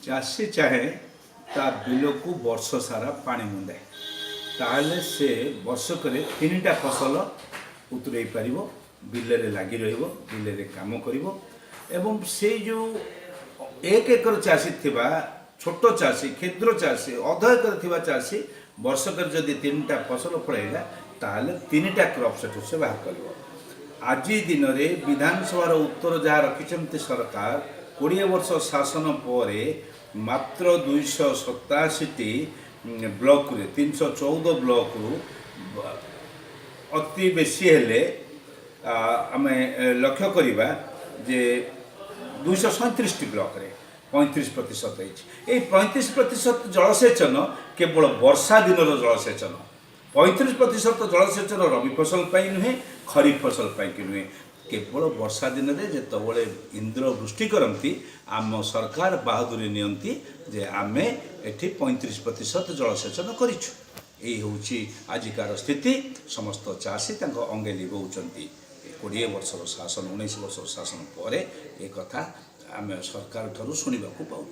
चाषी चाहे ता बिल को वर्ष सारा पानी मुंदाए ताहले से वर्षक तीन टा फसल उतरई पार बिलरे लगी रिले काम कर एवं से जो एक एकर चाषी थिबा छोट चाषी क्षुद्र चाषी अध एकर थिबा चाषी वर्षक जदि तीन टा फसल फलैला ताहले तीन टा क्रॉप से बाहर कर आज दिन में विधानसभा उत्तर जहाँ रखिंट सरकार 20 वर्ष शासन पर मात्र 287 ब्लॉक रे 314 ब्लॉक रु अति बेसी हेले आम लक्ष्य करवा जे 237 ब्लॉक रे 35% ये 35% जलसेचन केवल वर्षा दिन जलसेचन 35% जलसेचन रबी फसल पाई नुहे खरीफ फसल पाई कि नुहे केवल वर्षा दिन में जिते इंद्र वृष्टि करती आम सरकार बहादुरी नियंती जे आमे एठी 35% जलसेचन करिछु। यही हूँ आजिकार स्थिति समस्त चाषी अंगे लिभौंट 20 वर्षर शासन 19 वर्षर शासन पर एक कथा आम सरकार ठारू शुणा पाऊँ।